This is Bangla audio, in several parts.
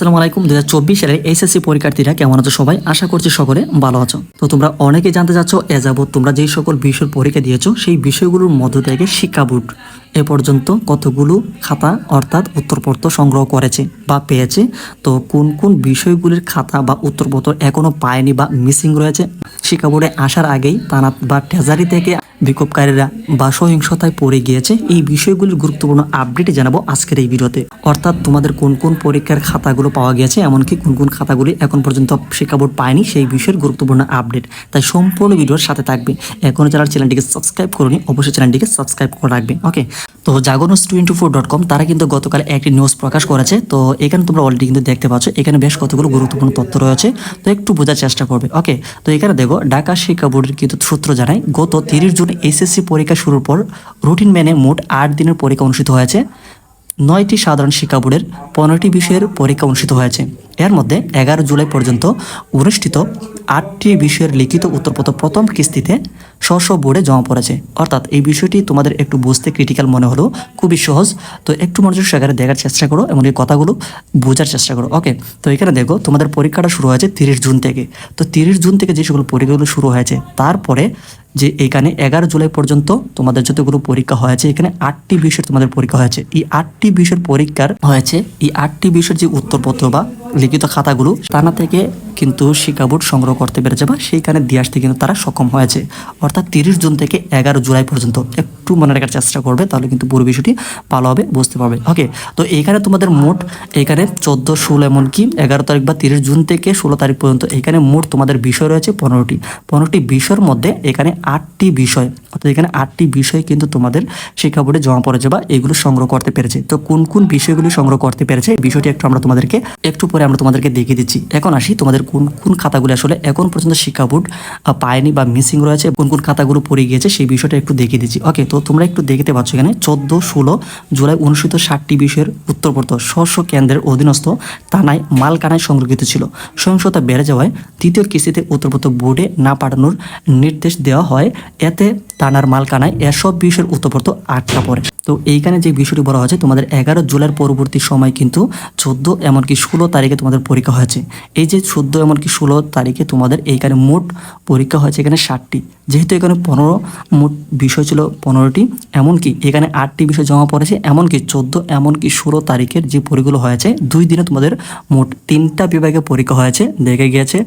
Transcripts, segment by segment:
আসসালামু আলাইকুম। 2024 সালের এইচএসসি পরীক্ষার্থীরা কেমন আছো সবাই? আশা করছি সকলে ভালো আছো। তো তোমরা অনেকে জানতে চাচ্ছ এ যাবত তোমরা যেই সকল বিষয়ের পরীক্ষা দিয়েছো সেই বিষয়গুলোর মধ্য থেকে শিক্ষা বোর্ড এ পর্যন্ত কতগুলো খাতা অর্থাৎ উত্তরপত্র সংগ্রহ করেছে বা পেয়েছে। তো কোন কোন বিষয়গুলির খাতা বা উত্তরপত্র এখনো পায়নি বা মিসিং রয়েছে, শিক্ষা বোর্ডে আসার আগেই তারা বা ট্রেজারি থেকে বিক্ষোভকারীরা বা সহিংসতায় পড়ে গিয়েছে, এই বিষয়গুলির গুরুত্বপূর্ণ আপডেট জানাবো আজকের এই ভিডিওতে। অর্থাৎ তোমাদের কোন কোন পরীক্ষার খাতাগুলো পাওয়া গিয়েছে, এমনকি কোন কোন খাতাগুলি এখন পর্যন্ত শিক্ষা বোর্ড পায়নি সেই বিষয়ের গুরুত্বপূর্ণ আপডেট। তাই সম্পূর্ণ ভিডিওর সাথে থাকবে। এখনও যারা চ্যানেলটিকে সাবস্ক্রাইব করুনি অবশ্যই চ্যানেলটিকে সাবস্ক্রাইব করে রাখবে। ওকে, তো জাগরণ24.com তারা কিন্তু গতকাল একটি নিউজ প্রকাশ করেছে। তো এখানে তোমরা অলরেডি কিন্তু দেখতে পাচ্ছ, এখানে বেশ কতগুলো গুরুত্বপূর্ণ তথ্য রয়েছে। তো একটু বোঝার চেষ্টা করবে। ওকে, তো এখানে দেখো, ঢাকা শিক্ষা বোর্ডের কিন্তু সূত্র জানায় গত 30 জুন এসএসসি পরীক্ষা শুরুর পর রুটিন মেনে মোট 8 দিনের পরীক্ষা অনুষ্ঠিত হয়েছে। 9টি সাধারণ শিক্ষা বোর্ডের 15টি বিষয়ের পরীক্ষা অনুষ্ঠিত হয়েছে। এর মধ্যে 11 জুলাই পর্যন্ত অনুষ্ঠিত 8টি বিষয়ের লিখিত উত্তরপত্র প্রথম কিস্তিতে স্ব বোর্ডে জমা পড়েছে। অর্থাৎ এই বিষয়টি তোমাদের একটু বুঝতে ক্রিটিক্যাল মনে হলেও খুবই সহজ। তো একটু মনোযোগ সহকারে দেখার চেষ্টা করো এবং এই কথাগুলো বোঝার চেষ্টা করো। ওকে, তো এখানে দেখো, তোমাদের পরীক্ষাটা শুরু হয়েছে 30 জুন থেকে। তো 30 জুন থেকে যে সকল পরীক্ষাগুলো শুরু হয়েছে, তারপরে যে এখানে 11 জুলাই পর্যন্ত তোমাদের যতগুলো পরীক্ষা হয়েছে, এখানে 8টি বিষয়ের তোমাদের পরীক্ষা হয়েছে। এই 8টি বিষয়ের পরীক্ষার হয়েছে, এই 8টি বিষয়ের যে উত্তরপত্র বা লিখিত খাতাগুলো থানা থেকে কিন্তু শিক্ষা বোর্ড সংগ্রহ করতে পেরেছে বা সেইখানে দিয়ে আসতে কিন্তু তারা সক্ষম হয়েছে। অর্থাৎ 30 জুন থেকে 11 জুলাই পর্যন্ত একটু মনে রাখার চেষ্টা করবে, তাহলে কিন্তু পুরো বিষয়টি ভালোভাবে বুঝতে পারবে। ওকে, তো এইখানে তোমাদের মোট এখানে 14, 16 এমনকি 11 তারিখ বা 30 জুন থেকে 16 তারিখ পর্যন্ত এখানে মোট তোমাদের বিষয় রয়েছে 15টি বিষয়ের মধ্যে এখানে 8টি বিষয়, অর্থাৎ এখানে 8টি বিষয় কিন্তু তোমাদের শিক্ষা বোর্ডে জমা পড়েছে বা এগুলো সংগ্রহ করতে পেরেছে। তো কোন কোন বিষয়গুলি সংগ্রহ করতে পেরেছে এই বিষয়টি একটু পরে আমরা তোমাদেরকে দেখিয়ে দিচ্ছি। এখন আসি, তোমাদের কোন কোন খাতাগুলো আসলে এখন পর্যন্ত শিক্ষা বোর্ড পায়নি বা মিসিং রয়েছে, কোন কোন খাতাগুলো পড়ে গিয়েছে সেই বিষয়টা একটু দেখিয়ে দিচ্ছি। ওকে, তো তোমরা একটু দেখতে পাচ্ছ এখানে 14, 16 জুলাই অনুষ্ঠিত 60টি বিষয়ের উত্তরপত্র স্ব কেন্দ্রের অধীনস্থ থানায় মালকানায় সংরক্ষিত ছিল। সহিংসতা বেড়ে যাওয়ায় দ্বিতীয় কিস্তিতে উত্তরপত্র বোর্ডে না পাঠানোর নির্দেশ দেওয়া হয়। এতে থানার মালকানায় এসব বিষয়ের উত্তরপত্র আটকা পড়ে। তো এইখানে যে বিষয়টি বলা হয়েছে, তোমাদের 11 জুলাইয়ের পরবর্তী সময় কিন্তু 14 এমনকি 16 তারিখে তোমাদের পরীক্ষা হয়েছে। এই যে 14 এমনকি 16 তারিখে তোমাদের এইখানে মোট পরীক্ষা হয়েছে এখানে 60টি। যেহেতু এখানে 15 মোট বিষয় ছিল 15টি, এমনকি এখানে 8টি বিষয় জমা পড়েছে, এমনকি 14 এমনকি 16 তারিখের যে পরীক্ষাগুলো হয়েছে 2 দিনে তোমাদের মোট 3টা বিভাগে পরীক্ষা হয়েছে। দেখে গিয়েছে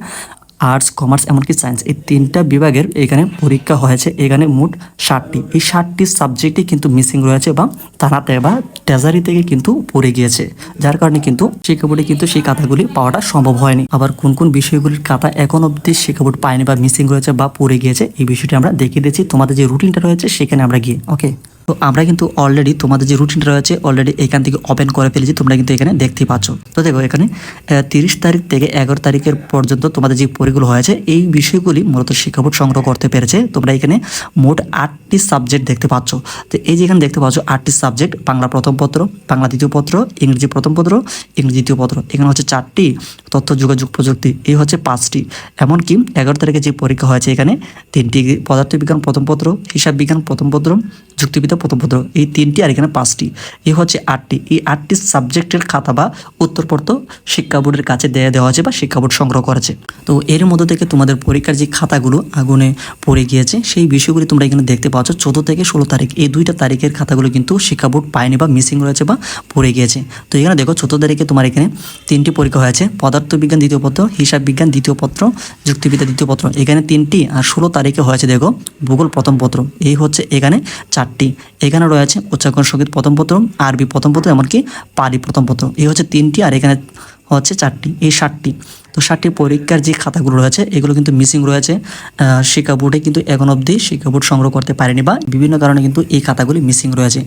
আর্টস, কমার্স এমনকি সায়েন্স, এই 3টা বিভাগের এখানে পরীক্ষা হয়েছে। এখানে মোট 60টি। এই 60টি সাবজেক্টই কিন্তু মিসিং রয়েছে বা তারাতে বা ট্রেজারি থেকে কিন্তু পড়ে গিয়েছে, যার কারণে কিন্তু শিক্ষা বোর্ডে কিন্তু সেই খাতাগুলি পাওয়াটা সম্ভব হয়নি। আবার কোন কোন বিষয়গুলির খাতা এখন অবধি শিক্ষা বোর্ড পায়নি বা মিসিং রয়েছে বা পড়ে গিয়েছে, এই বিষয়টি আমরা দেখিয়ে দিচ্ছি তোমাদের যে রুটিনটা রয়েছে সেখানে আমরা গিয়ে। ওকে, তো আমরা কিন্তু অলরেডি তোমাদের যে রুটিনটা রয়েছে অলরেডি এখান থেকে ওপেন করে ফেলেছি, তোমরা কিন্তু এখানে দেখতেই পাচ্ছ। তো দেখো, এখানে 30 তারিখ থেকে 11 তারিখের পর্যন্ত তোমাদের যে পরীক্ষাগুলো হয়েছে এই বিষয়গুলি মূলত শিক্ষা বোর্ড সংগ্রহ করতে পেরেছে। তোমরা এখানে মোট 8টি সাবজেক্ট দেখতে পাচ্ছ। তো এই যে এখানে দেখতে পাচ্ছ 8টি সাবজেক্ট: বাংলা প্রথম পত্র, বাংলা দ্বিতীয় পত্র, ইংরেজি প্রথম পত্র, ইংরেজি দ্বিতীয় পত্র, এখানে হচ্ছে 4টি, তথ্য যোগাযোগ প্রযুক্তি এই হচ্ছে 5টি। এমনকি 11 তারিখে যে পরীক্ষা হয়েছে এখানে 3টি: পদার্থবিজ্ঞান প্রথম পত্র, হিসাব বিজ্ঞান প্রথম পত্র, যুক্তিবিদ্যা প্রথম পত্র, এই 3টি, আর এখানে 5টি, এই হচ্ছে 8টি। এই 8টি সাবজেক্টের খাতা বা উত্তরপত্র শিক্ষা বোর্ডের কাছে দেওয়া হয়েছে বা শিক্ষা বোর্ড সংগ্রহ করেছে। তো এর মধ্যে থেকে তোমাদের পরীক্ষার যে খাতাগুলো আগুনে পড়ে গিয়েছে সেই বিষয়গুলি তোমরা এখানে দেখতে পাচ্ছ। 14 থেকে 16 তারিখ এই 2টা তারিখের খাতাগুলো কিন্তু শিক্ষা বোর্ড পায়নি বা মিসিং রয়েছে বা পড়ে গিয়েছে। তো এখানে দেখো, 14 তারিখে তোমার এখানে 3টি পরীক্ষা হয়েছে: পদার্থবিজ্ঞান দ্বিতীয় পত্র, হিসাব বিজ্ঞান দ্বিতীয় পত্র, যুক্তিবিদ্যা দ্বিতীয় পত্র, এখানে 3টি। আর 16 তারিখে হয়েছে দেখো ভূগোল প্রথম পত্র, এই হচ্ছে এখানে 4টি। এখানে রয়েছে উচ্চারণ সঙ্গীত প্রথম পত্র, আরবি প্রথম পত্র, এমনকি পালি প্রথম পত্র, এই হচ্ছে 3টি। আর এখানে হচ্ছে 4টি, এই 60টি। তো 60টি পরীক্ষার যে খাতাগুলো রয়েছে এগুলো কিন্তু মিসিং রয়েছে। শিক্ষা বোর্ডে কিন্তু এখন অবধি শিক্ষা বোর্ড সংগ্রহ করতে পারেনি বা বিভিন্ন কারণে কিন্তু এই খাতাগুলি মিসিং রয়েছে।